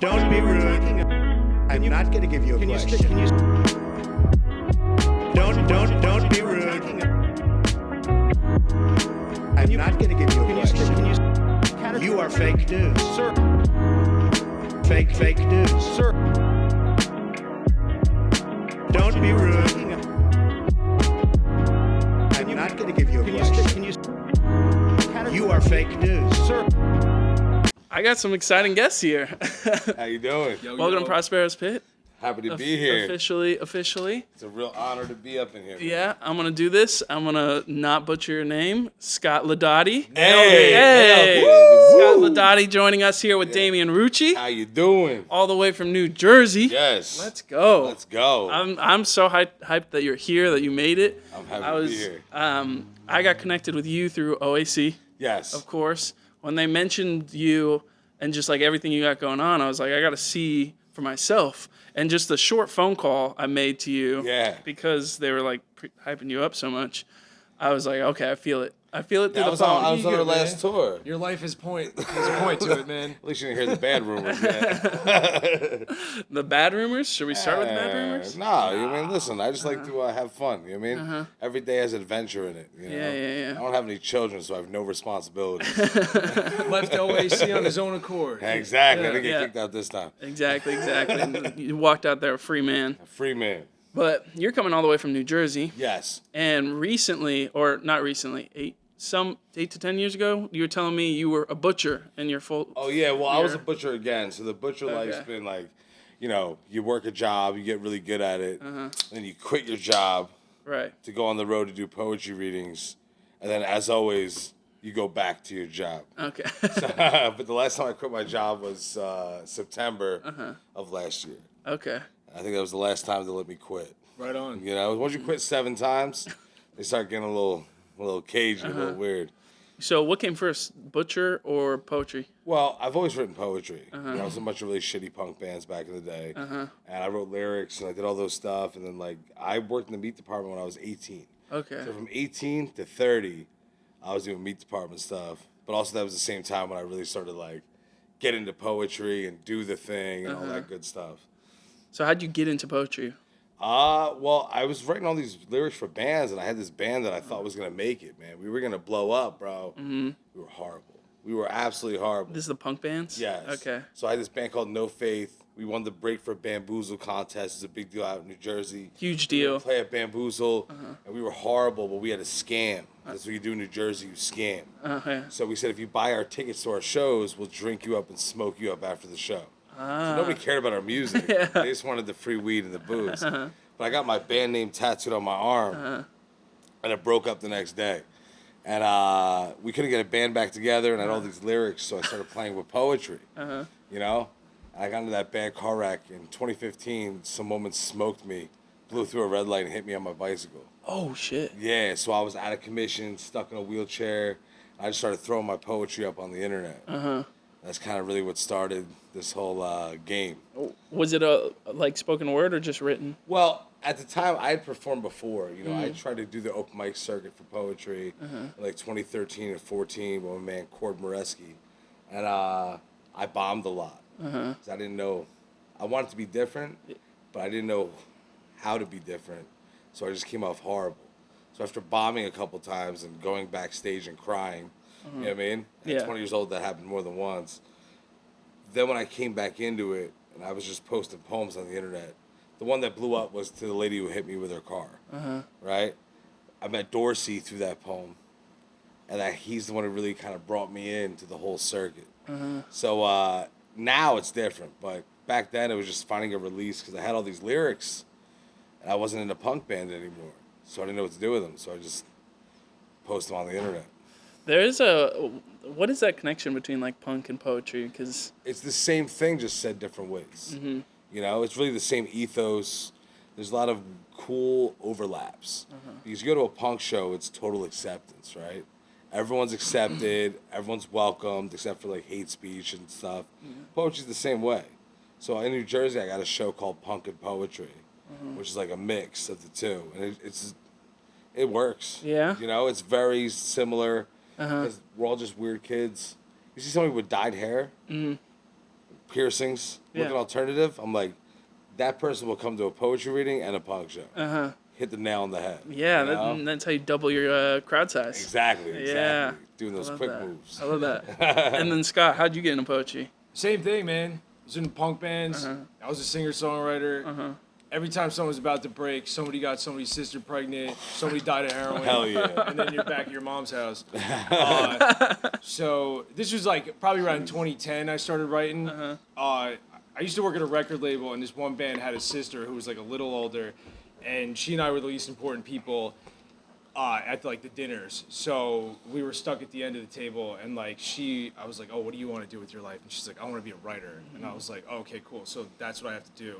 Don't be rude. I'm not going to give you a question. Don't be rude. I'm not going to give you a question. You are fake news. Sir. Fake news. Sir. Don't be rude. I'm not going to give you a question. You are fake news. Sir. I got some exciting guests here. How you doing? Welcome to Prospero's Pit. Happy to be here. Officially. It's a real honor to be up in here. Yeah, I'm going to do this. I'm going to not butcher your name. Scott Laudati. Hey! Scott Laudati joining us here with Damian Rucci. How you doing? All the way from New Jersey. Yes. Let's go. Let's go. I'm so hyped that you're here, that you made it. I'm happy to be here. I got connected with you through OAC. Yes. Of course. When they mentioned you and just like everything you got going on, I was like, I got to see for myself. And just the short phone call I made to you, because they were like hyping you up so much, I was like, okay, I feel it. I feel it through the phone. I was on our last tour. Your life has a point to it, man. At least you didn't hear the bad rumors yet. The bad rumors? Should we start with the bad rumors? No, I mean, listen, I just like to have fun. You know what I mean? Every day has adventure in it. You know? Yeah. I don't have any children, so I have no responsibilities. Left OAC on his own accord. Exactly. I didn't get kicked out this time. Exactly. And you walked out there a free man. A free man. But you're coming all the way from New Jersey. Yes. And recently, or not recently, 8 to 10 years ago, you were telling me you were a butcher in your full. Oh yeah, well I was a butcher again. So the butcher life's been like, you work a job, you get really good at it, then you quit your job, right, to go on the road to do poetry readings, and then as always, you go back to your job. Okay. But the last time I quit my job was September of last year. Okay. I think that was the last time they let me quit. Right on. Once you quit 7 times, they start getting a little cagey, a little weird. So what came first, butcher or poetry? Well, I've always written poetry. I was in a bunch of really shitty punk bands back in the day. And I wrote lyrics and I did all those stuff. And then I worked in the meat department when I was 18. Okay. So from 18 to 30, I was doing meat department stuff. But also that was the same time when I really started get into poetry and do the thing and all that good stuff. So how'd you get into poetry? Well, I was writing all these lyrics for bands, and I had this band that I thought was going to make it, man. We were going to blow up, bro. We were horrible. We were absolutely horrible. This is the punk bands? Yes. Okay. So I had this band called No Faith. We won the Break for Bamboozle contest. It's a big deal out in New Jersey. Huge deal. We play at Bamboozle, and we were horrible, but we had a scam. That's what you do in New Jersey, you scam. Okay. So we said, if you buy our tickets to our shows, we'll drink you up and smoke you up after the show. So nobody cared about our music. They just wanted the free weed and the booze. But I got my band name tattooed on my arm, and it broke up the next day. And we couldn't get a band back together, and I had all these lyrics, so I started playing with poetry. And I got into that bad car wreck. In 2015, some woman smoked me, blew through a red light, and hit me on my bicycle. Oh, shit. Yeah, so I was out of commission, stuck in a wheelchair. I just started throwing my poetry up on the internet. That's kind of really what started this whole game. Was it spoken word or just written? Well, at the time, I had performed before. I tried to do the open mic circuit for poetry in 2013 and 14 with my man Cord Moreski. And I bombed a lot. 'Cause I didn't know. I wanted to be different, but I didn't know how to be different. So I just came off horrible. So after bombing a couple times and going backstage and crying, you know what I mean? At 20 years old, that happened more than once. Then when I came back into it, and I was just posting poems on the internet, the one that blew up was to the lady who hit me with her car, right? I met Dorsey through that poem, and he's the one who really kind of brought me into the whole circuit. So now it's different, but back then it was just finding a release because I had all these lyrics, and I wasn't in a punk band anymore, so I didn't know what to do with them, so I just post them on the internet. What is that connection between punk and poetry? Because it's the same thing, just said different ways. It's really the same ethos. There's a lot of cool overlaps. Because you go to a punk show, it's total acceptance, right? Everyone's accepted, everyone's welcomed, except for hate speech and stuff. Poetry's the same way. So in New Jersey, I got a show called Punk and Poetry, which is a mix of the two, and it works. Yeah. It's very similar. Because we're all just weird kids. You see somebody with dyed hair, piercings, looking alternative, I'm like, that person will come to a poetry reading and a punk show. Hit the nail on the head. Yeah, that's how you double your crowd size. Exactly. Yeah. Doing those quick moves. I love that. And then Scott, how'd you get into poetry? Same thing, man. I was in punk bands. I was a singer-songwriter. Every time someone was about to break, somebody got somebody's sister pregnant, somebody died of heroin. Hell yeah. And then you're back at your mom's house. So this was like probably around 2010 I started writing. I used to work at a record label, and this one band had a sister who was like a little older, and she and I were the least important people at like the dinners. So we were stuck at the end of the table, and like I was like, oh, what do you want to do with your life? And she's like, I want to be a writer. And I was like, oh, okay, cool. So that's what I have to do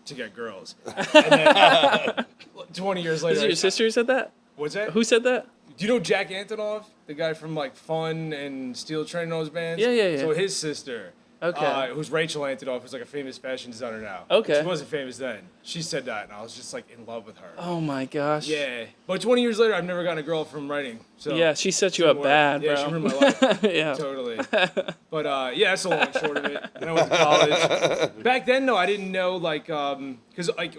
to get girls. And then 20 years later. Is it your sister who said that? What's that? Who said that? Do you know Jack Antonoff? The guy from like Fun and Steel Train and all those bands? Yeah. So his sister, who's Rachel Antonoff, who's like a famous fashion designer now. Okay. She wasn't famous then. She said that, and I was just like in love with her. Oh my gosh. Yeah. But 20 years later, I've never gotten a girl from writing. So Yeah, she set you up bad, bro. Yeah, she ruined my life. Yeah. Totally. But yeah, that's the long and short of it. Then I went to college. Back then, though, I didn't know because like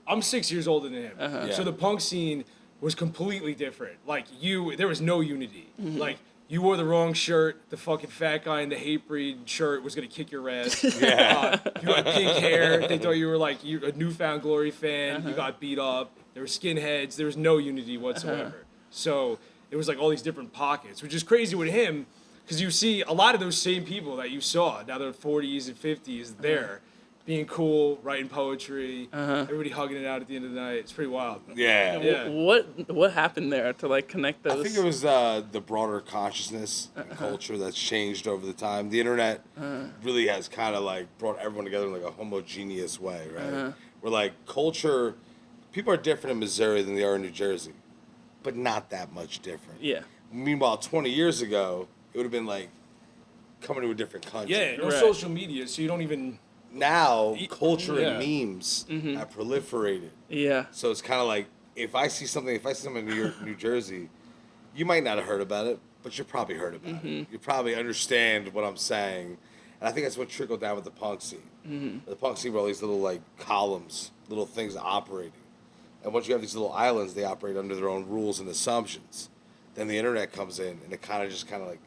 I'm 6 years older than him. So the punk scene was completely different. Like there was no unity. Like you wore the wrong shirt. The fucking fat guy in the Hatebreed shirt was gonna kick your ass. You had pink hair. They thought you were like a Newfound Glory fan. You got beat up. There were skinheads. There was no unity whatsoever. So it was like all these different pockets, which is crazy with him, because you see a lot of those same people that you saw. Now they're 40s and 50s. There, being cool, writing poetry, everybody hugging it out at the end of the night. It's pretty wild. Yeah. What happened there to like connect those? I think it was the broader consciousness and culture that's changed over the time. The internet really has kind of like brought everyone together in like a homogeneous way, right? Where like culture, people are different in Missouri than they are in New Jersey, but not that much different. Yeah. Meanwhile, 20 years ago, it would have been like coming to a different country. Yeah, no social media, so you don't even... Now, culture and memes have proliferated. Yeah. So it's kind of like, if I see something in New Jersey, you might not have heard about it, but you probably heard about it. You probably understand what I'm saying. And I think that's what trickled down with the punk scene. The punk scene were all these little like columns, little things operating. And once you have these little islands, they operate under their own rules and assumptions. Then the internet comes in, and it kind of like,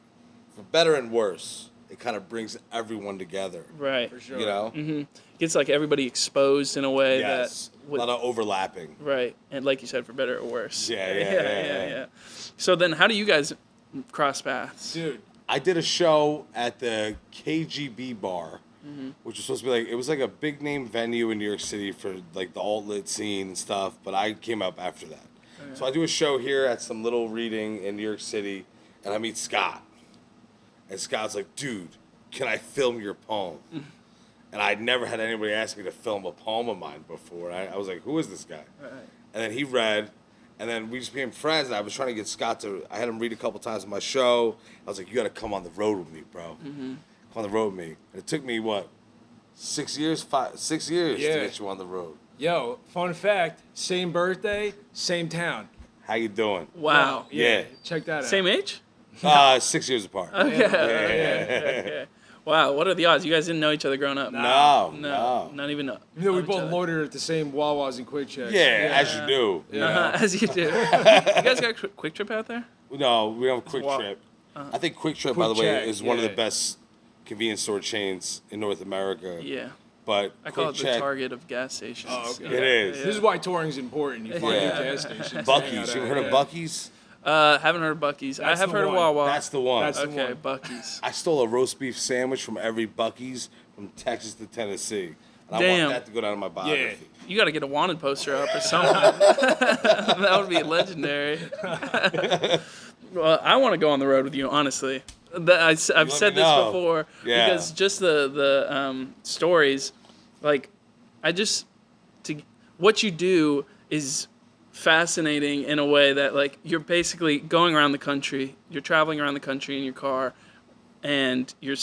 for better and worse, it kind of brings everyone together. Right. For sure. You know? Gets like everybody exposed in a way Yes. that... A lot of overlapping. Right. And like you said, for better or worse. Yeah. So then how do you guys cross paths? Dude. I did a show at the KGB bar, which was supposed to be like, it was like a big name venue in New York City for like the alt-lit scene and stuff, but I came up after that. Okay. So I do a show here at some little reading in New York City, and I meet Scott. And Scott's like, dude, can I film your poem? And I'd never had anybody ask me to film a poem of mine before. I was like, who is this guy? Right. And then he read, and then we just became friends, and I was trying to get Scott I had him read a couple times on my show. I was like, you got to come on the road with me, bro. Come on the road with me. And it took me, 6 years? 6 years to get you on the road. Yo, fun fact, same birthday, same town. How you doing? Wow. Yeah. Check that out. Same age? 6 years apart. Okay. Okay. Wow, what are the odds? You guys didn't know each other growing up? No. Not even know. Even though we both loitered at the same Wawas and Quick Checks. Yeah, as you do. As you do. You guys got Quick Trip out there? No, we have a Quick Trip. I think Quick Trip, by the way, is one of the best convenience store chains in North America. Yeah. But I call it the Target of gas stations. Oh, okay. It is. This is why touring's important. You find new gas stations. Buc-ee's. You ever heard of Buc-ee's? Haven't heard of Buc-ee's. I have heard of Wawa. That's the one. Okay, Buc-ee's. I stole a roast beef sandwich from every Buc-ee's from Texas to Tennessee. And Damn. I want that to go down in my biography. You got to get a wanted poster up or something. That would be legendary. Well, I want to go on the road with you, honestly. I've said this before because just the stories, like, what you do is fascinating in a way that, like, you're basically going around the country, you're traveling around the country in your car, and you're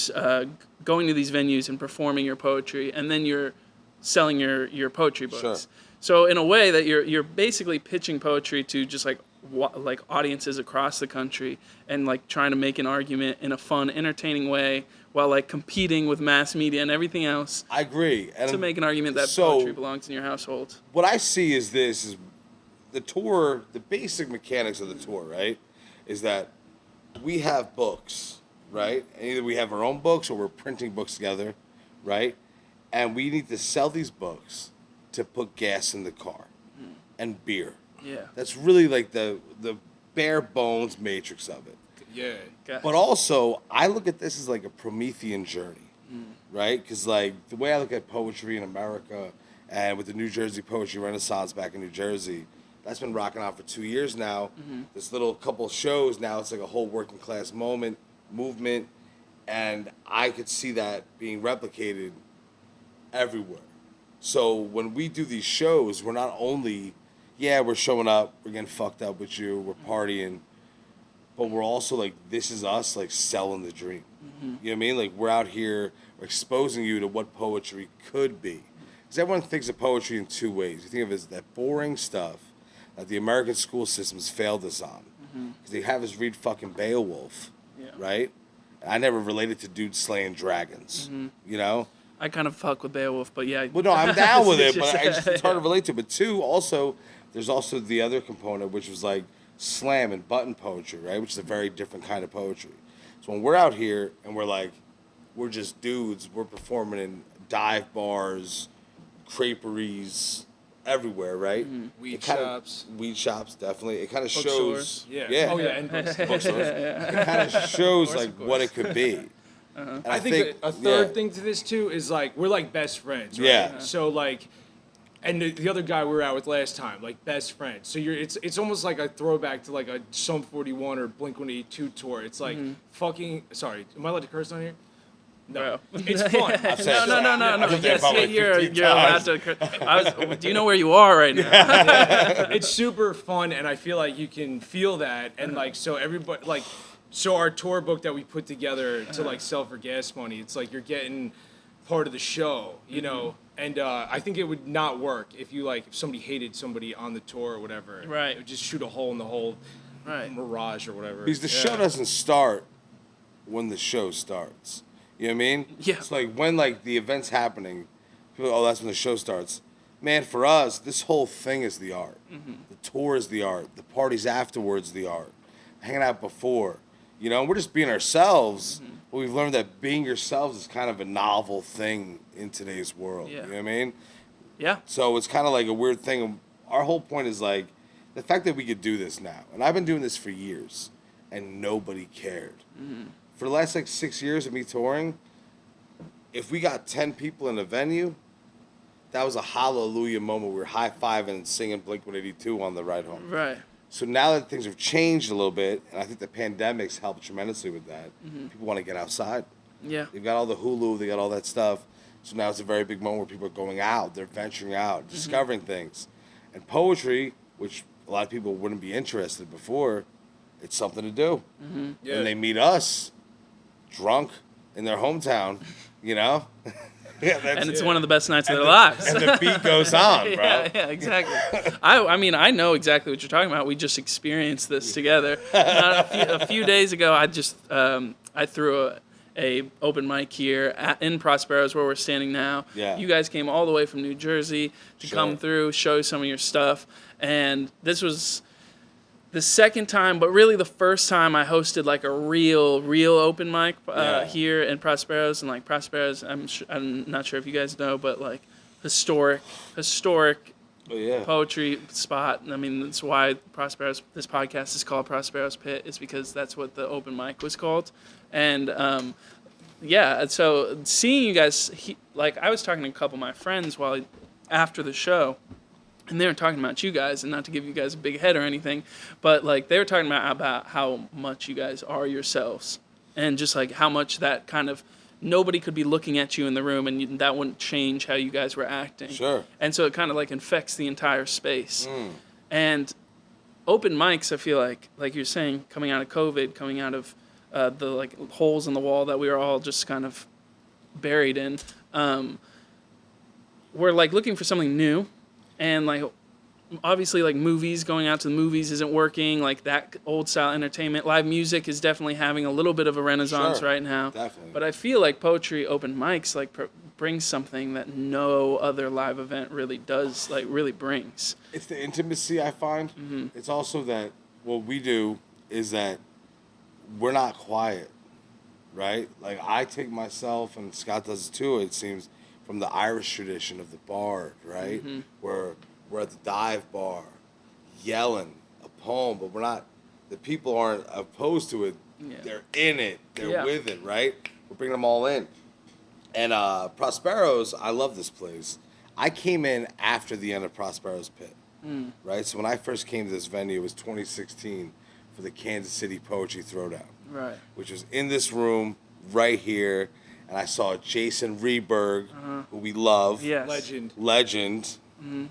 going to these venues and performing your poetry, and then you're selling your poetry books. Sure. So in a way that you're basically pitching poetry to just like audiences across the country, and like trying to make an argument in a fun, entertaining way while like competing with mass media and everything else. I agree. And to make an argument that so, poetry belongs in your household. What I see is the tour, the basic mechanics of the tour, right, is that we have books, right? And either we have our own books or we're printing books together, right? And we need to sell these books to put gas in the car and beer. Yeah. That's really like the bare bones matrix of it. Yeah. Gotcha. But also, I look at this as like a Promethean journey, right? Because like the way I look at poetry in America and with the New Jersey Poetry Renaissance back in New Jersey, that's been rocking out for 2 years now. This little couple shows now, it's like a whole working class movement, and I could see that being replicated everywhere. So when we do these shows, we're not only, we're showing up, we're getting fucked up with you, we're partying, but we're also like, this is us like selling the dream. You know what I mean? Like we're out here, we're exposing you to what poetry could be. Because everyone thinks of poetry in two ways. You think of it as that boring stuff that the American school systems failed us on. Because they have us read fucking Beowulf, right? I never related to dudes slaying dragons, you know? I kind of fuck with Beowulf, but yeah. Well, no, I'm down with it, but it's hard to relate to. But two, there's also the other component, which was like slam and button poetry, right? Which is a very different kind of poetry. So when we're out here and we're just dudes, we're performing in dive bars, creperies, everywhere, right? Weed shops, definitely. It kind of bookstores. shows, Oh yeah, and bookstores. It kind of shows like what it could be. And I think a third thing to this too is like we're like best friends, right? Yeah. So like, and the other guy we were out with last time, like best friends. So it's almost like a throwback to like a Sum 41 or Blink-182 tour. It's like fucking. Sorry, am I allowed to curse on here? No, it's fun. No. Yes, you're allowed to. Do you know where you are right now? It's super fun, and I feel like you can feel that, and like so everybody like. So our tour book that we put together to like sell for gas money, it's like you're getting part of the show, you know. And I think it would not work if somebody hated somebody on the tour or whatever. Right. It would just shoot a hole in the whole mirage or whatever. Because the show doesn't start when the show starts. You know what I mean? Yeah. It's like when like the event's happening, people go, oh, that's when the show starts. Man, for us, this whole thing is the art. The tour is the art. The parties afterwards, the art. Hanging out before. You know, we're just being ourselves, but we've learned that being yourselves is kind of a novel thing in today's world. Yeah. You know what I mean? Yeah. So it's kind of like a weird thing. Our whole point is like the fact that we could do this now. And I've been doing this for years, and nobody cared. For the last like 6 years of me touring, if we got 10 people in a venue, that was a hallelujah moment. We were high-fiving and singing Blink-182 on the ride home. Right. So now that things have changed a little bit, and I think the pandemic's helped tremendously with that, people want to get outside. Yeah. They've got all the Hulu, they got all that stuff. So now it's a very big moment where people are going out, they're venturing out, discovering things. And poetry, which a lot of people wouldn't be interested before, it's something to do. Yeah. And they meet us, drunk, in their hometown, you know? And it's one of the best nights of their lives. And the beat goes on, bro. Yeah, exactly. I mean, I know exactly what you're talking about. We just experienced this together. A few days ago, I threw a open mic here in Prospero's where we're standing now. Yeah. You guys came all the way from New Jersey to come through, show some of your stuff. And this was the second time, but really the first time I hosted like a real open mic here in Prospero's. And like Prospero's, I'm not sure if you guys know, but like historic poetry spot. I mean, that's why this podcast is called Prospero's Pit, is because that's what the open mic was called. And so seeing you guys, like I was talking to a couple of my friends after the show, and they were talking about you guys, and not to give you guys a big head or anything, but like they were talking about how much you guys are yourselves, and just like how much that kind of nobody could be looking at you in the room, and that wouldn't change how you guys were acting. Sure. And so it kind of like infects the entire space. And open mics, I feel like you're saying, coming out of COVID, coming out of the like holes in the wall that we were all just kind of buried in, we're like looking for something new. And like obviously like movies, going out to the movies isn't working, like that old style entertainment. Live music is definitely having a little bit of a renaissance right now. Definitely. But I feel like poetry open mics like brings something that no other live event really does, like really brings. It's the intimacy I find. Mm-hmm. It's also that what we do is that we're not quiet, right? Like I take myself, and Scott does it too, it seems, from the Irish tradition of the bard, right? Mm-hmm. Where we're at the dive bar, yelling a poem, but we're not. The people aren't opposed to it. Yeah. They're in it. They're with it, right? We're bringing them all in. And Prospero's, I love this place. I came in after the end of Prospero's pit, right? So when I first came to this venue, it was 2016 for the Kansas City Poetry Throwdown, right? Which was in this room right here, and I saw Jason Rieberg, who we love, legend.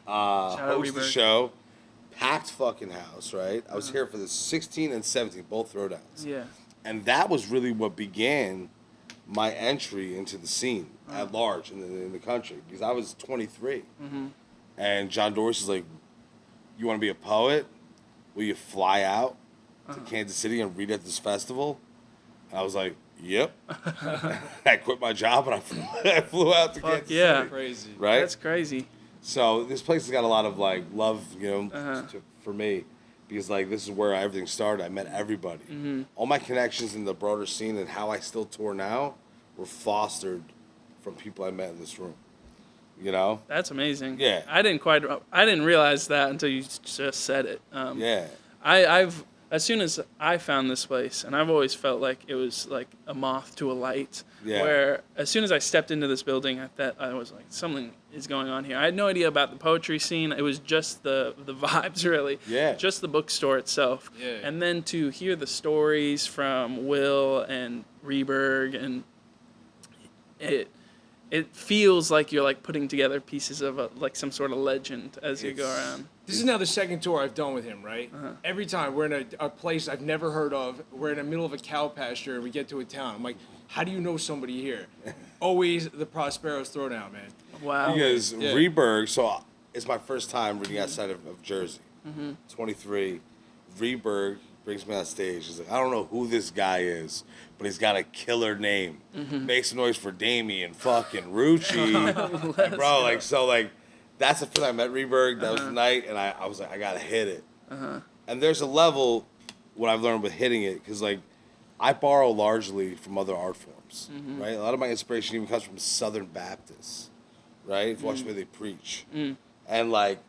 Host the show, packed fucking house, right? I was here for the 16 and 17, both throwdowns. Yeah. And that was really what began my entry into the scene at large in the country, because I was 23. And John Dorsey's like, you want to be a poet? Will you fly out to Kansas City and read at this festival? And I was like, yep. I quit my job and I flew out to Kansas City. Crazy. Right? That's crazy. So this place has got a lot of like love, for me, because like this is where everything started. I met everybody. All my connections in the broader scene and how I still tour now were fostered from people I met in this room. You know? That's amazing. Yeah. I didn't realize that until you just said it. Yeah. I've as soon as I found this place, and I've always felt like it was like a moth to a light. Yeah. Where as soon as I stepped into this building, I was like, something is going on here. I had no idea about the poetry scene. It was just the vibes, really. Yeah. Just the bookstore itself. Yeah. And then to hear the stories from Will and Rieberg, and it feels like you're like putting together pieces of like some sort of legend as you go around. This is now the second tour I've done with him, right? Every time we're in a place I've never heard of, we're in the middle of a cow pasture, and we get to a town. I'm like, how do you know somebody here? Always the Prospero's Throwdown, man. Wow. Because Rieberg, so it's my first time reading outside of Jersey. 23. Rieberg brings me on stage. He's like, I don't know who this guy is, but he's got a killer name. Makes a noise for Damian fucking Rucci. And bro, like, so, like, that's the first time I met Rieberg. That was the night, and I was like, I gotta hit it. And there's a level, what I've learned with hitting it, because, like, I borrow largely from other art forms, right? A lot of my inspiration even comes from Southern Baptists, right? If you watch the way they preach. And, like,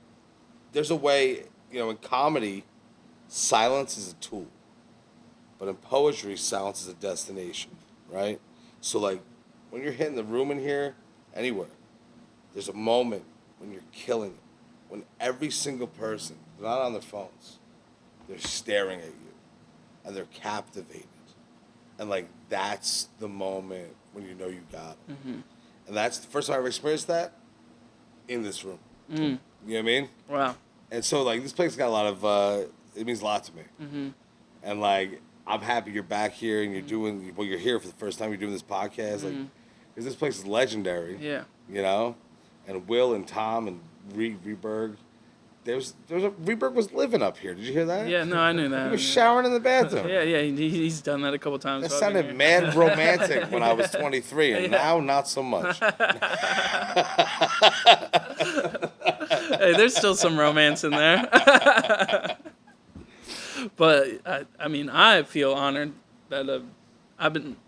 there's a way, in comedy, silence is a tool. But in poetry, silence is a destination, right? So, like, when you're hitting the room in here, anywhere, there's a moment when you're killing it. When every single person, they're not on their phones, they're staring at you, and they're captivated. And, like, that's the moment when you know you got it. And that's the first time I ever experienced that in this room. You know what I mean? Wow. And so, like, this place got a lot of, it means a lot to me. And, like, I'm happy you're back here and you're doing, you're here for the first time, you're doing this podcast. Like, because this place is legendary. Yeah. And Will and Tom and Rieberg. Rieberg was living up here. Did you hear that? Yeah, no, I knew that. He was showering in the bathroom. yeah, he's done that a couple times. That sounded mad romantic when I was 23, and now not so much. Hey, there's still some romance in there. But, I feel honored that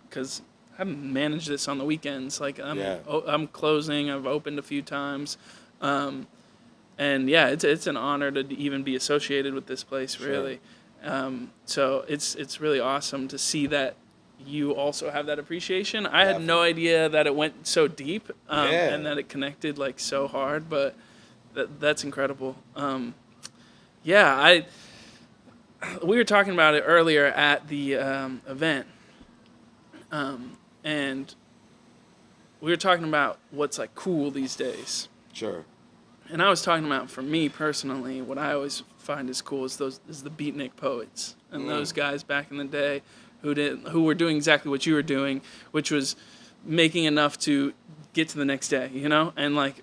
because I haven't managed this on the weekends. Like, I'm closing, I've opened a few times. And yeah, it's an honor to even be associated with this place, really. So it's really awesome to see that you also have that appreciation. I had no idea that it went so deep and that it connected like so hard, but that's incredible. We were talking about it earlier at the event, and we were talking about what's like cool these days. Sure. And I was talking about, for me personally, what I always find is cool is the beatnik poets and those guys back in the day who were doing exactly what you were doing, which was making enough to get to the next day, and like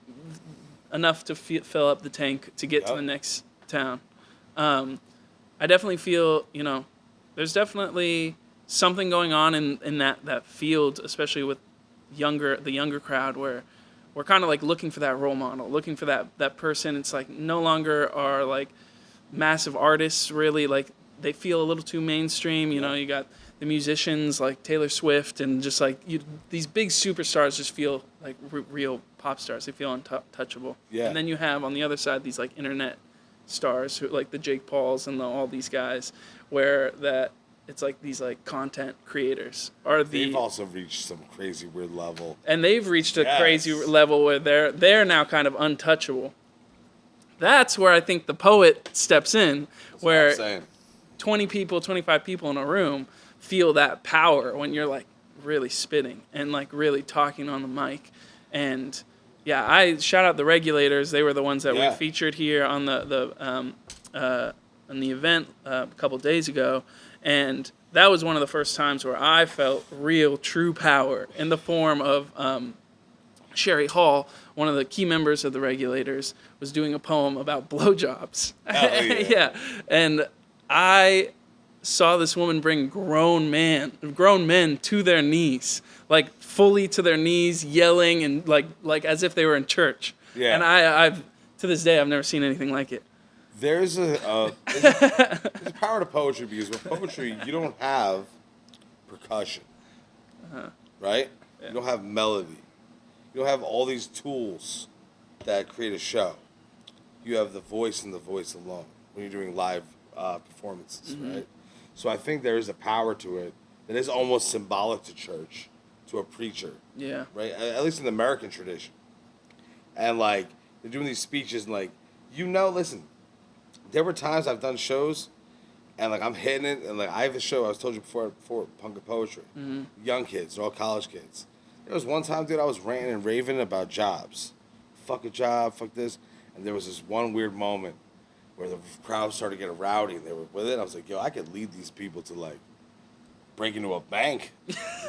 enough to fill up the tank to get to the next town. I definitely feel, there's definitely something going on in that field, especially with the younger crowd, where we're kind of like looking for that role model, looking for that person. It's like no longer are like massive artists really, like they feel a little too mainstream. You got the musicians like Taylor Swift and just like these big superstars just feel like real pop stars. They feel untouchable. Yeah. And then you have on the other side these like internet stars who like the Jake Pauls and all these guys, where that it's like these like content creators are they've also reached some crazy weird level, and they've reached a crazy level where they're now kind of untouchable. That's where I think the poet steps in. That's where 20 people, 25 people in a room feel that power when you're like really spitting and like really talking on the mic. And yeah, I shout out the Regulators. They were the ones that we featured here on the event a couple days ago. And that was one of the first times where I felt real, true power in the form of Sherry Hall, one of the key members of the Regulators, was doing a poem about blowjobs. Oh, yeah. And I saw this woman bring grown men to their knees, like fully to their knees, yelling and like as if they were in church. Yeah. And I've to this day I've never seen anything like it. There's a power to poetry because with poetry you don't have percussion, right? Yeah. You don't have melody. You don't have all these tools that create a show. You have the voice and the voice alone when you're doing live performances, right? So I think there is a power to it that is almost symbolic to church, to a preacher. Yeah. Right? At least in the American tradition. And like they're doing these speeches and like, listen. There were times I've done shows, and like I'm hitting it, and like I have a show I was told you before Punk of Poetry, young kids, they're all college kids. There was one time, dude, I was ranting and raving about jobs, fuck a job, fuck this, and there was this one weird moment where the crowd started getting rowdy, and they were with it. And I was like, yo, I could lead these people to like break into a bank,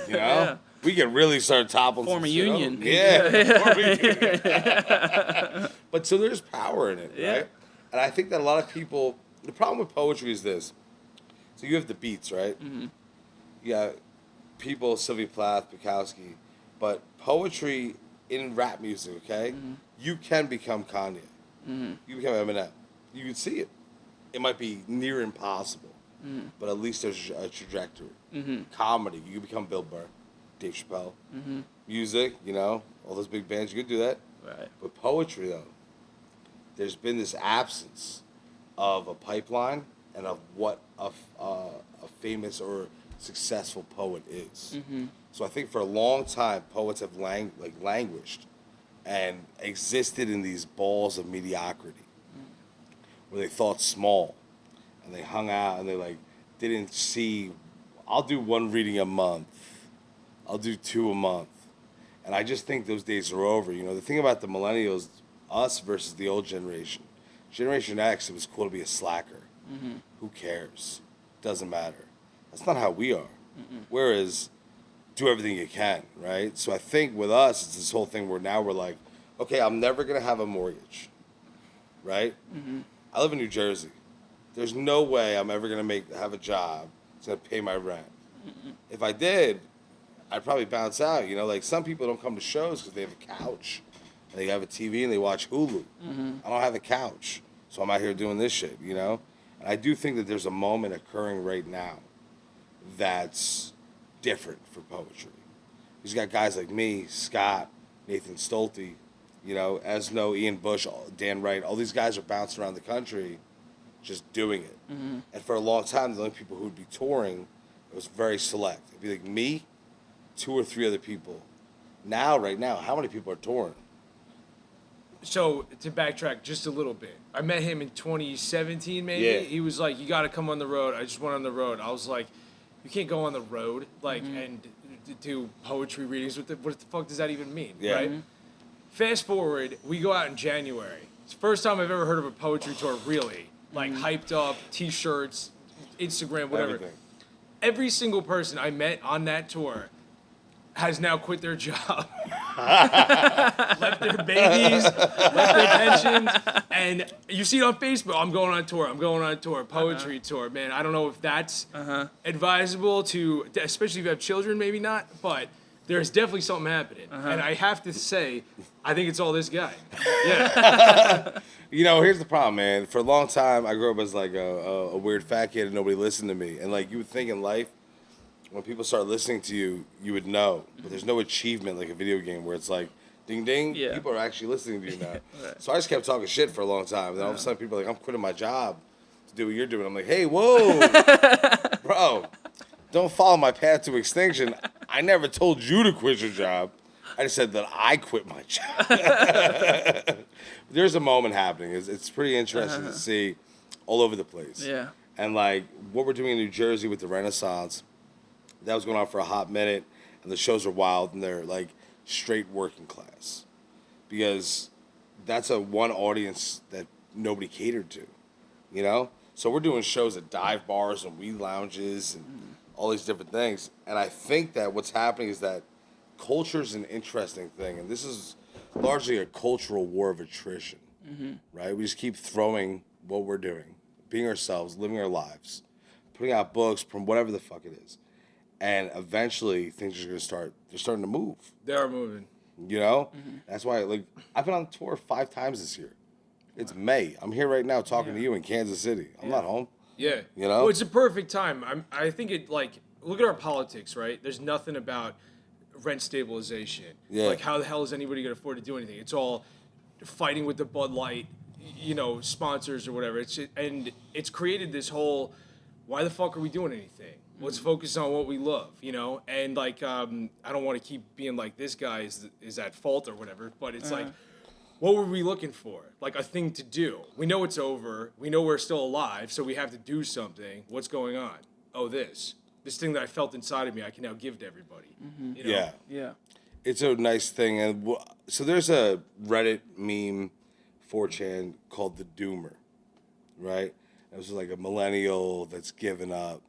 Yeah. We could really start toppling. Form a union. Yeah. Form a union. But so there's power in it, right? And I think that a lot of people, the problem with poetry is this. So you have the beats, right? Mm-hmm. You got people, Sylvia Plath, Bukowski. But poetry in rap music, okay? Mm-hmm. You can become Kanye. Mm-hmm. You become Eminem. You can see it. It might be near impossible. Mm-hmm. But at least there's a trajectory. Mm-hmm. Comedy, you can become Bill Burr, Dave Chappelle. Mm-hmm. Music, all those big bands, you could do that. Right. But poetry, though, there's been this absence of a pipeline and of what a famous or successful poet is. Mm-hmm. So I think for a long time, poets have languished and existed in these balls of mediocrity where they thought small and they hung out and they like didn't see, I'll do one reading a month. I'll do 2 a month. And I just think those days are over. The thing about the millennials, us versus the old generation. Generation X, it was cool to be a slacker. Mm-hmm. Who cares? Doesn't matter. That's not how we are. Mm-mm. Whereas, do everything you can, right? So I think with us, it's this whole thing where now we're like, okay, I'm never going to have a mortgage, right? Mm-hmm. I live in New Jersey. There's no way I'm ever going to have a job that's going to pay my rent. Mm-mm. If I did, I'd probably bounce out. Like some people don't come to shows because they have a couch. They have a TV and they watch Hulu. Mm-hmm. I don't have a couch, so I'm out here doing this shit, And I do think that there's a moment occurring right now that's different for poetry. He's got guys like me, Scott, Nathan Stolte, Esno, Ian Bush, Dan Wright. All these guys are bouncing around the country just doing it. Mm-hmm. And for a long time, the only people who would be touring, it was very select. It'd be like me, 2 or 3 other people. Right now, how many people are touring? So, to backtrack just a little bit, I met him in 2017, maybe. Yeah. He was like, you got to come on the road. I just went on the road. I was like, you can't go on the road, and do poetry readings. What the fuck does that even mean, right? Mm-hmm. Fast forward, we go out in January. It's the first time I've ever heard of a poetry tour, really. Hyped up, T-shirts, Instagram, whatever. Everything. Every single person I met on that tour has now quit their job, left their babies, left their pensions, and you see it on Facebook. I'm going on tour, poetry tour. Man, I don't know if that's advisable to, especially if you have children, maybe not, but there's definitely something happening. And I have to say, I think it's all this guy. Yeah. You know, here's the problem, man. For a long time, I grew up as like a weird fat kid and nobody listened to me. And like you would think in life, when people start listening to you, you would know. But there's no achievement like a video game where it's like, ding, ding, people are actually listening to you now. Right. So I just kept talking shit for a long time. And then all of a sudden people are like, I'm quitting my job to do what you're doing. I'm like, hey, whoa, bro, don't follow my path to extinction. I never told you to quit your job. I just said that I quit my job. There's a moment happening. It's pretty interesting to see all over the place. Yeah. And like what we're doing in New Jersey with the Renaissance, that was going on for a hot minute, and the shows are wild, and they're like straight working class, because that's a one audience that nobody catered to, you know. So we're doing shows at dive bars and weed lounges and all these different things, and I think that what's happening is that culture's an interesting thing, and this is largely a cultural war of attrition, right? We just keep throwing what we're doing, being ourselves, living our lives, putting out books from whatever the fuck it is. And eventually, things are they're starting to move. They are moving. You know? That's why, like, I've been on tour 5 times this year. It's May. I'm here right now talking to you in Kansas City. I'm not home. Yeah. You know? Well, it's a perfect time. I think it, like, look at our politics, right? There's nothing about rent stabilization. Yeah. Like, how the hell is anybody going to afford to do anything? It's all fighting with the Bud Light, sponsors or whatever. And it's created this whole, why the fuck are we doing anything? Let's focus on what we love, And like, I don't want to keep being like this guy is at fault or whatever, but it's like, what were we looking for? Like a thing to do. We know it's over. We know we're still alive, so we have to do something. What's going on? Oh, this thing that I felt inside of me, I can now give to everybody. Yeah. It's a nice thing, and so there's a Reddit meme, 4chan called the Doomer, right? It was like a millennial that's given up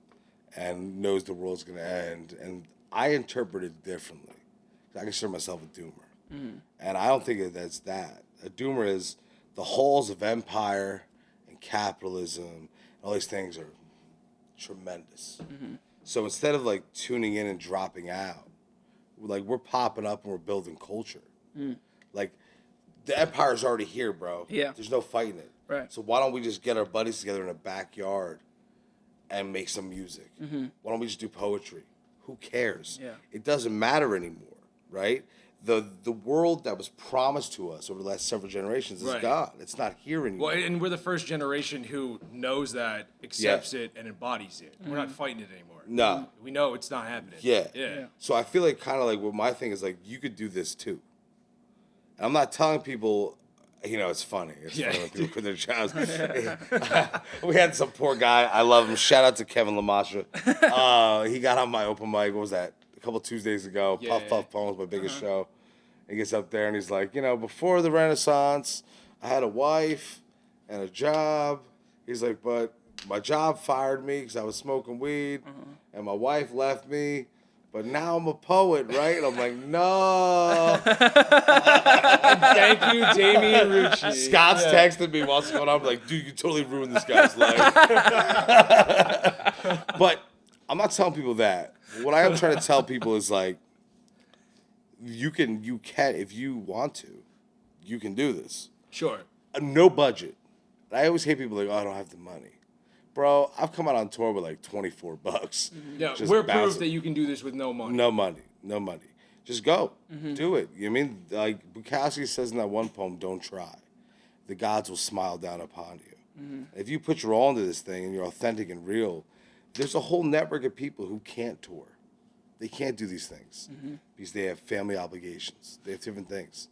and knows the world's going to end. And I interpret it differently. I consider myself a doomer. And I don't think that's that. A doomer is the halls of empire and capitalism and all these things are tremendous. So instead of like tuning in and dropping out, we're popping up and we're building culture. Like the empire's already here, bro. Yeah. There's no fighting it. Right. So why don't we just get our buddies together in a backyard and make some music? Why don't we just do poetry? Who cares? Yeah. It doesn't matter anymore, right? The world that was promised to us over the last several generations is gone. It's not here anymore. Well, and we're the first generation who knows that, accepts it, and embodies it. We're not fighting it anymore. No. We know it's not happening. Yeah. So I feel like kind of like what my thing is like, you could do this too. And I'm not telling people, it's funny. It's funny when people quit their jobs. We had some poor guy. I love him. Shout out to Kevin Lamastra. He got on my open mic. What was that? A couple Tuesdays ago. Puff Poems, my biggest show. He gets up there and he's like, before the Renaissance, I had a wife and a job. He's like, but my job fired me because I was smoking weed, and my wife left me. But now I'm a poet, right? And I'm like, no. Thank you, Damian Rucci. Scott's texted me while it's going on. I'm like, dude, you totally ruined this guy's life. But I'm not telling people that. What I am trying to tell people is like, you can, if you want to, you can do this. Sure. No budget. I always hate people like, oh, I don't have the money. Bro, I've come out on tour with like $24. Yeah, we're proof that you can do this with no money. No money. Just go. Do it. You know what I mean? Like Bukowski says in that one poem, don't try. The gods will smile down upon you. If you put your all into this thing and you're authentic and real, there's a whole network of people who can't tour. They can't do these things because they have family obligations. They have different things.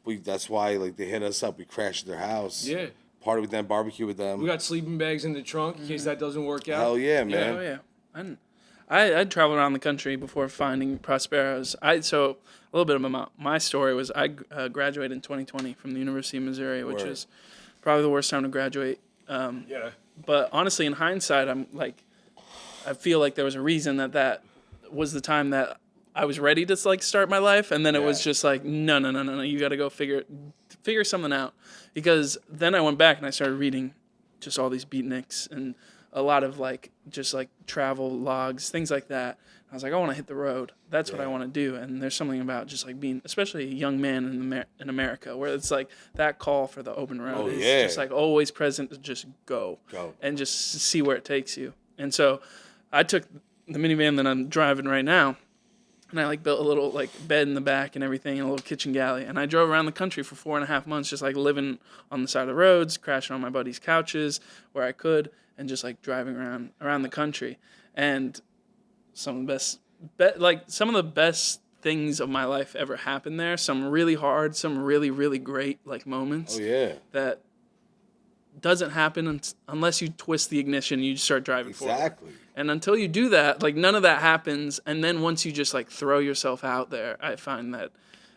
That's why they hit us up. We crash at their house. Yeah. Party with them, barbecue with them. We got sleeping bags in the trunk in case that doesn't work out. Hell yeah, man. Oh yeah. I'd traveled around the country before finding Prospero's. So a little bit about my story was I graduated in 2020 from the University of Missouri, which is probably the worst time to graduate. But honestly, in hindsight, I feel like there was a reason that was the time that I was ready to like start my life, and then it was just like, no, you got to go figure something out. Because then I went back and I started reading just all these beatniks and a lot of like just like travel logs, things like that. I was like, I want to hit the road. That's what I want to do. And there's something about just like being, especially a young man in America, where it's like that call for the open road is just like always present to just go and just see where it takes you. And so I took the minivan that I'm driving right now, and I like built a little like bed in the back and everything, and a little kitchen galley. And I drove around the country for 4.5 months, just like living on the side of the roads, crashing on my buddies' couches where I could, and just like driving around the country. And some of the best things of my life ever happened there. Some really hard, some really, really great like moments. Oh yeah. That doesn't happen unless you twist the ignition and you start driving forward. Exactly. And until you do that, like none of that happens. And then once you just like throw yourself out there, I find that,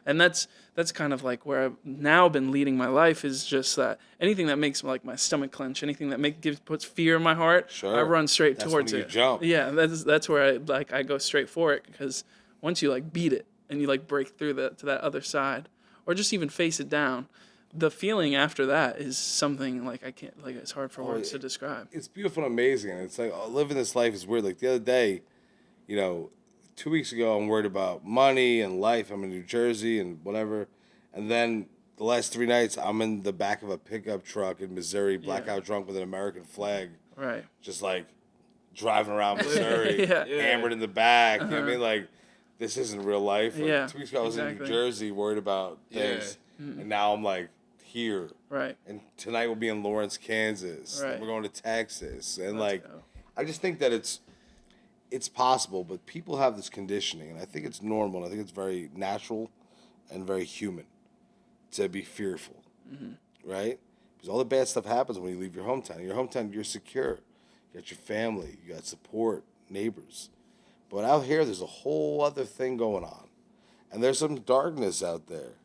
and that's kind of like where I've now been leading my life, is just that anything that makes like my stomach clench, anything that puts fear in my heart, I run straight towards it. Jump. Yeah, that's where I go straight for it, because once you like beat it and you like break through to that other side, or just even face it down, the feeling after that is something like I can't, like it's hard for words to describe. It's beautiful and amazing. It's like living this life is weird. Like the other day, 2 weeks ago, I'm worried about money and life. I'm in New Jersey and whatever. And then the last 3 nights, I'm in the back of a pickup truck in Missouri, blackout drunk with an American flag. Right. Just like driving around Missouri, hammered in the back. You know what I mean? Like, this isn't real life. Like, 2 weeks ago, I was in New Jersey worried about things. And now I'm like here. Right. And tonight we'll be in Lawrence, Kansas. Right. And we're going to Texas. And I just think that it's possible, but people have this conditioning, and I think it's normal. And I think it's very natural and very human to be fearful, right? Because all the bad stuff happens when you leave your hometown. In your hometown, you're secure. You got your family. You got support, neighbors. But out here, there's a whole other thing going on. And there's some darkness out there.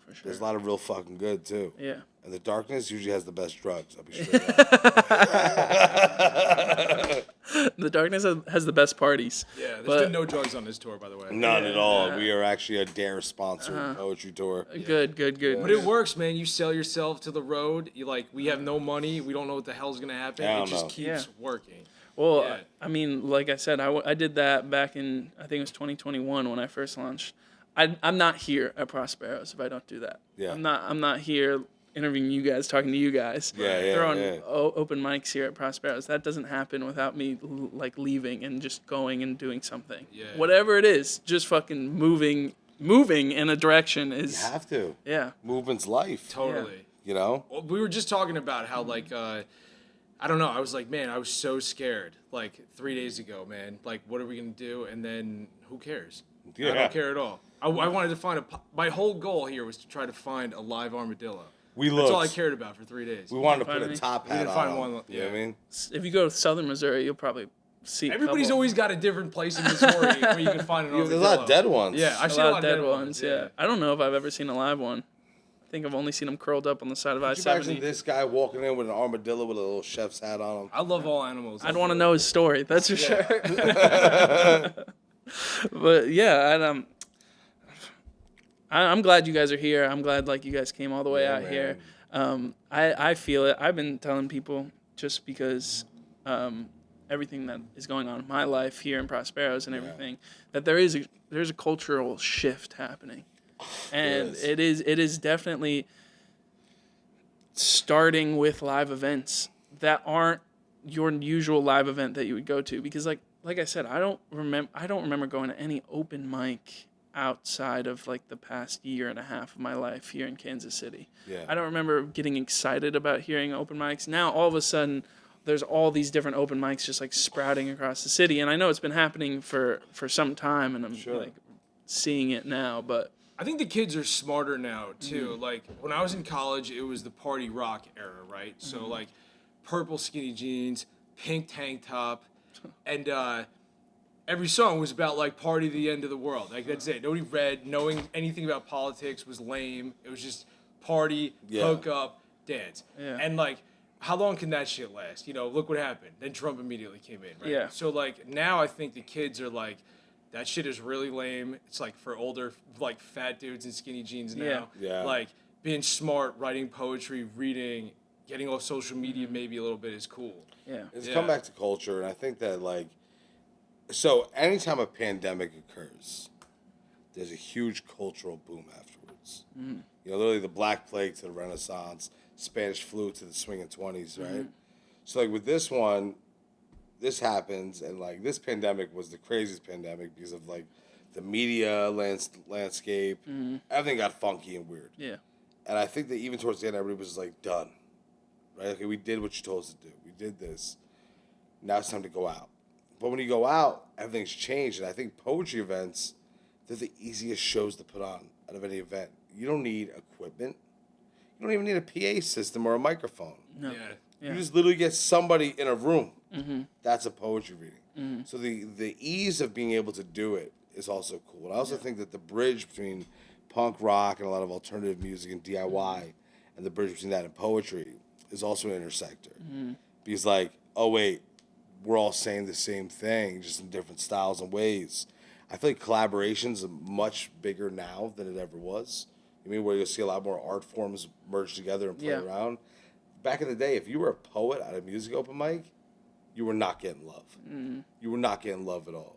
For sure. There's a lot of real fucking good, too. Yeah. And the darkness usually has the best drugs. I'll be straight up. The darkness has the best parties. Yeah, there's been no drugs on this tour, by the way. None at all. We are actually a Dare sponsored poetry tour. Good. But it works, man. You sell yourself to the road. You we have no money. We don't know what the hell's gonna happen. It just keeps working. Well, I mean, like I said, I did that back in, I think it was 2021 when I first launched. I'm not here at Prospero's if I don't do that. Yeah. I'm not here interviewing you guys, talking to you guys. Throwing open mics here at Prospero's. That doesn't happen without me like leaving and just going and doing something. Yeah. Whatever it is, just fucking moving in a direction is. You have to. Yeah. Movement's life. Totally. Yeah. Well, we were just talking about how I don't know. I was like, man, I was so scared 3 days ago, man. Like, what are we gonna do? And then who cares? Yeah. I don't care at all. I wanted to find my whole goal here was to try to find a live armadillo. That's all I cared about for 3 days. We wanted to put a top hat on. One. You know what I mean? If you go to southern Missouri, you'll probably see. Everybody's always got a different place in Missouri where you can find an armadillo. There's a lot of dead ones. Yeah, I've seen a lot of dead ones. Yeah. I don't know if I've ever seen a live one. I think I've only seen them curled up on the side of I-70. Imagine this guy walking in with an armadillo with a little chef's hat on him. I love all animals. I'd want to know his story. That's for sure. But yeah, I'm glad you guys are here. I'm glad you guys came all the way out here. I feel it. I've been telling people just because everything that is going on in my life here in Prospero's and everything, that there's a cultural shift happening. And it is definitely starting with live events that aren't your usual live event that you would go to, because like I said, I don't remember going to any open mic outside of the past year and a half of my life here in Kansas City. I don't remember getting excited about hearing open mics. Now all of a sudden there's all these different open mics just sprouting across the city, and I know it's been happening for some time, and I'm seeing it now, but I think the kids are smarter now too. When I was in college, it was the party rock era, right? So purple skinny jeans, pink tank top, and every song was about party to the end of the world. That's it. Nobody read. Knowing anything about politics was lame. It was just party, hook up, dance. Yeah. And how long can that shit last? Look what happened. Then Trump immediately came in, right? Yeah. So now I think the kids are that shit is really lame. It's like for older, like fat dudes in skinny jeans now. Yeah. Like being smart, writing poetry, reading, getting off social media maybe a little bit is cool. Yeah. It's come back to culture, and I think that like, so anytime a pandemic occurs, there's a huge cultural boom afterwards. You know, literally the Black Plague to the Renaissance, Spanish flu to the swinging 20s, right? So like with this one, this happens, and like this pandemic was the craziest pandemic because of like the media landscape. Everything got funky and weird. Yeah. And I think that even towards the end, everybody was like done, right? Okay, we did what you told us to do. We did this. Now it's time to go out. But when you go out, everything's changed, and I think poetry events, they're the easiest shows to put on out of any event. You don't need equipment. You don't even need a PA system or a microphone. No. Yeah. You just literally get somebody in a room. That's a poetry reading. So the ease of being able to do it is also cool. And I also think that the bridge between punk rock and a lot of alternative music and DIY and the bridge between that and poetry is also an intersector. Because like, oh wait, we're all saying the same thing, just in different styles and ways. I feel like collaboration's much bigger now than it ever was. I mean, where you'll see a lot more art forms merge together and play around. Back in the day, if you were a poet at a music open mic, you were not getting love. You were not getting love at all.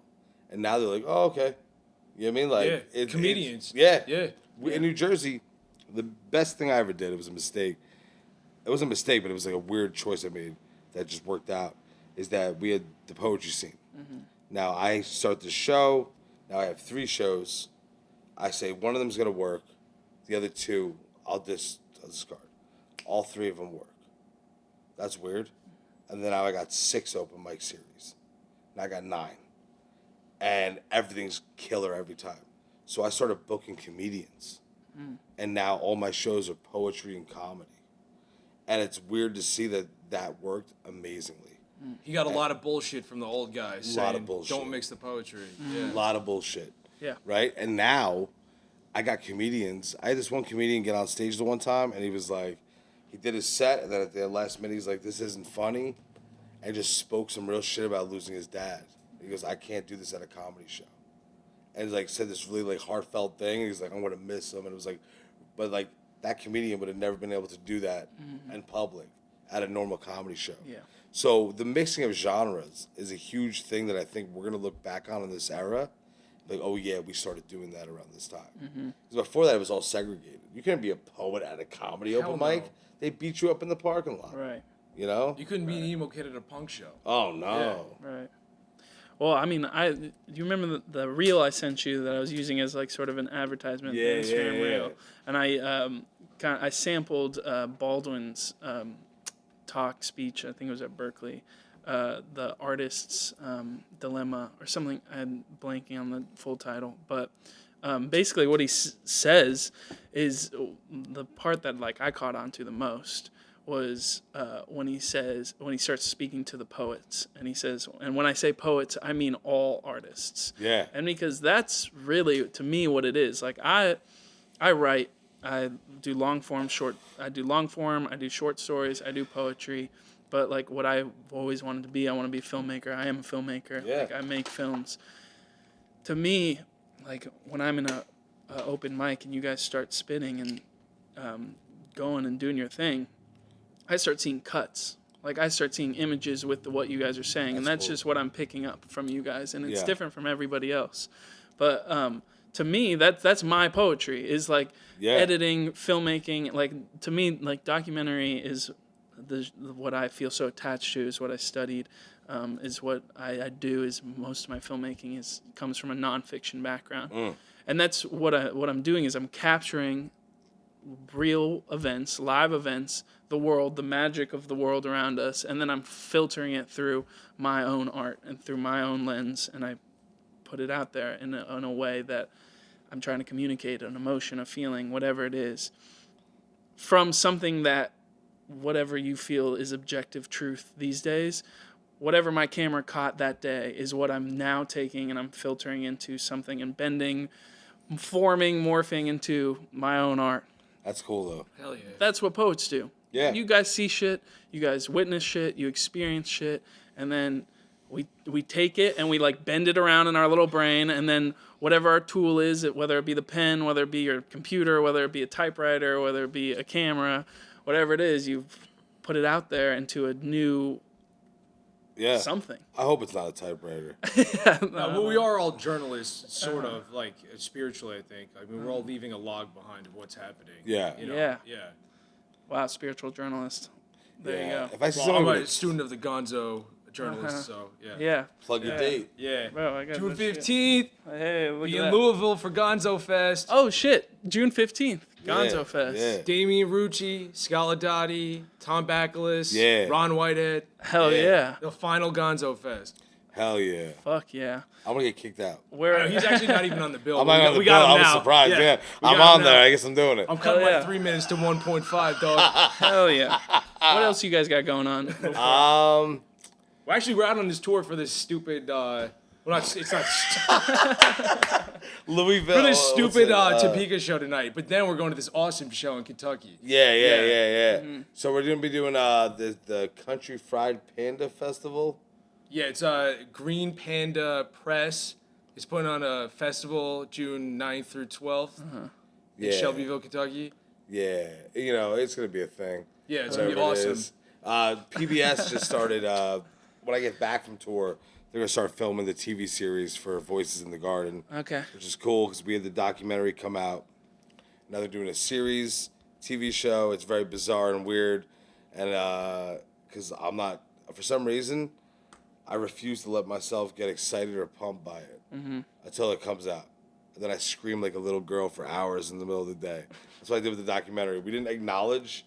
And now they're like, oh, okay. You know what I mean? Like comedians. In New Jersey, the best thing I ever did, it was a mistake. It wasn't a mistake, but it was like a weird choice I made that just worked out, is that we had the poetry scene. Now I start the show. Now I have 3 shows. I say one of them's going to work. The other 2, I'll discard. All 3 of them work. That's weird. And then now I got 6 open mic series. And I got 9. And everything's killer every time. So I started booking comedians. And now all my shows are poetry and comedy. And it's weird to see that worked amazingly. He got a lot of bullshit from the old guys saying, lot of bullshit. don't mix the poetry. A lot of bullshit. Yeah. Right? And now I got comedians. I had this one comedian get on stage the one time, and he was like, he did his set, and then at the last minute, he's like, this isn't funny, and just spoke some real shit about losing his dad. He goes, I can't do this at a comedy show. And he's like, said this really like heartfelt thing, and he's like, I'm going to miss him. And it was like, but like, that comedian would have never been able to do that in public at a normal comedy show. Yeah. So the mixing of genres is a huge thing that I think we're going to look back on in this era. Like, oh yeah, we started doing that around this time. Because before that, it was all segregated. You couldn't be a poet at a comedy open mic. They beat you up in the parking lot. Right. You know? You couldn't be an emo kid at a punk show. Oh, no. Yeah. Right. Well, I mean, do you remember the reel I sent you that I was using as like sort of an advertisement for Instagram reel? And I sampled Baldwin's talk speech. I think it was at Berkeley. The artist's dilemma or something. I'm blanking on the full title, but basically what he says is the part that like I caught on to the most was when he starts speaking to the poets, and he says, and when I say poets, I mean all artists. Yeah. And because that's really to me what it is. Like I write, I do long form, I do short stories, I do poetry. But like what I've always wanted to be, I want to be a filmmaker. I am a filmmaker. Yeah. Like I make films. To me, like when I'm in a open mic and you guys start spinning and going and doing your thing, I start seeing cuts. Like I start seeing images with what you guys are saying, and that's cool. Just what I'm picking up from you guys, and it's different from everybody else. But to me, that's my poetry. Is like editing, filmmaking. Like to me, like documentary is what I feel so attached to, is what I studied, is what I do. Is most of my filmmaking comes from a nonfiction background, and that's what I'm doing is I'm capturing real events, live events, the world, the magic of the world around us, and then I'm filtering it through my own art and through my own lens, and I put it out there in a way that I'm trying to communicate an emotion, a feeling, whatever it is, from something that whatever you feel is objective truth these days, whatever my camera caught that day is what I'm now taking and I'm filtering into something and bending, forming, morphing into my own art. That's cool, though. Hell yeah. That's what poets do. Yeah. You guys see shit, you guys witness shit, you experience shit, and then we take it and we like bend it around in our little brain, and then whatever our tool is, whether it be the pen, whether it be your computer, whether it be a typewriter, whether it be a camera, whatever it is, you put it out there into a new something. I hope it's not a typewriter. Well, we are all journalists, sort of, like, spiritually, I think. I mean, we're all leaving a log behind of what's happening. Yeah. You know? Yeah. Wow, spiritual journalist. There you go. If I see I'm someone a student of the Gonzo journalist, so, yeah. Yeah. plug your date. Yeah. Bro, I got June this shit. 15th, Hey, look be at in that. Louisville for Gonzo Fest. Oh, shit. June 15th. Gonzo Yeah, Fest. yeah. Damian Rucci, Laudati, Tom Backless, Yeah. Ron Whitehead. Hell yeah. The final Gonzo Fest. Hell yeah. Fuck yeah. I'm gonna get kicked out. Where He's actually not even on the bill. I'm not on the we bill. got him I was now. surprised. Yeah. We I'm got him on there. now. I guess I'm doing it. I'm cutting Hell yeah. my 3 minutes to 1.5, dog. Hell yeah. What else you guys got going on? Well, actually, we're out on this tour for this stupid. Well, it's not Louisville. for this stupid what's it? Topeka show tonight. But then we're going to this awesome show in Kentucky. Yeah. Mm-hmm. So we're gonna be doing the Country Fried Panda Festival. Yeah, it's Green Panda Press. It's putting on a festival June 9th through 12th in Shelbyville, Kentucky. Yeah. You know, it's gonna be a thing. Yeah, it's gonna be Whatever it awesome. is. PBS just started. When I get back from tour, they're gonna start filming the TV series for Voices in the Garden. Okay. Which is cool because we had the documentary come out. Now they're doing a series, TV show. It's very bizarre and weird, and because I'm not, for some reason, I refuse to let myself get excited or pumped by it until it comes out. And then I scream like a little girl for hours in the middle of the day. That's what I did with the documentary. We didn't acknowledge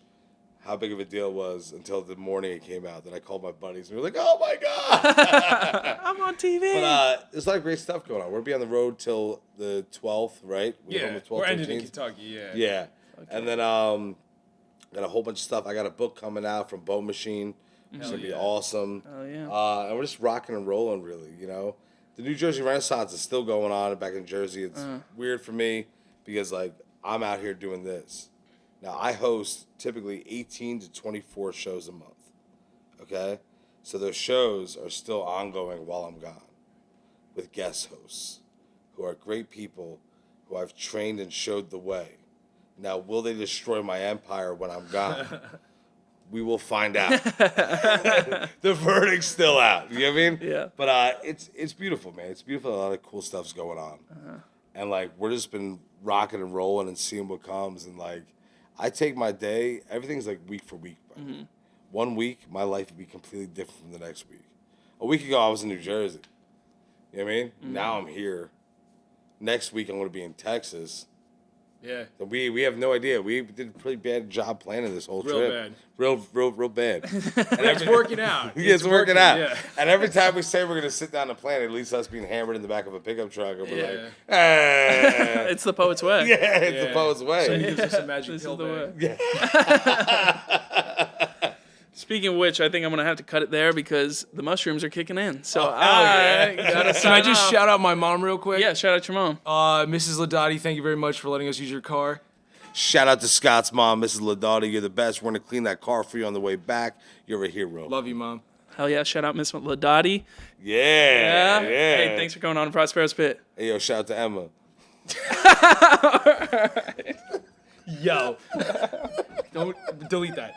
how big of a deal it was until the morning it came out. Then I called my buddies and we were like, oh my God! I'm on TV. But there's a lot of great stuff going on. We'll be on the road till the 12th, right? We're ending in Kentucky. Yeah. Yeah. Okay. And then got a whole bunch of stuff. I got a book coming out from Bow Machine. It's going to be awesome. Oh, yeah. And we're just rocking and rolling, really, you know? The New Jersey Renaissance is still going on back in Jersey. It's weird for me because, like, I'm out here doing this. Now, I host typically 18 to 24 shows a month, okay? So those shows are still ongoing while I'm gone with guest hosts who are great people who I've trained and showed the way. Now, will they destroy my empire when I'm gone? We will find out. The verdict's still out. You know what I mean? Yeah. But it's beautiful, man. It's beautiful. A lot of cool stuff's going on. And, like, we're just been rocking and rolling and seeing what comes. And, like, I take my day. Everything's, like, week for week. 1 week, my life would be completely different from the next week. A week ago, I was in New Jersey. You know what I mean? Now I'm here. Next week, I'm going to be in Texas. Yeah. We have no idea. We did a pretty bad job planning this whole Real trip. bad. Real bad. And It's working out. Yeah, it's working out. Yeah. And every time we say we're going to sit down and plan, it leads to us being hammered in the back of a pickup truck. And we're Yeah. like, eh. It's the poet's way. Yeah, it's the Yeah. poet's way. So he gives us a magic This pill is the bag. way. Speaking of which, I think I'm going to have to cut it there because the mushrooms are kicking in. So Can I sign just off. shout out my mom real quick? Yeah, shout out your mom. Mrs. Laudati, thank you very much for letting us use your car. Shout out to Scott's mom, Mrs. Laudati. You're the best. We're going to clean that car for you on the way back. You're a hero. Love you, Mom. Hell yeah, shout out Miss Laudati. Yeah. Hey, thanks for coming on Prospero's Pit. Hey, yo, shout out to Emma. Yo. Don't delete that.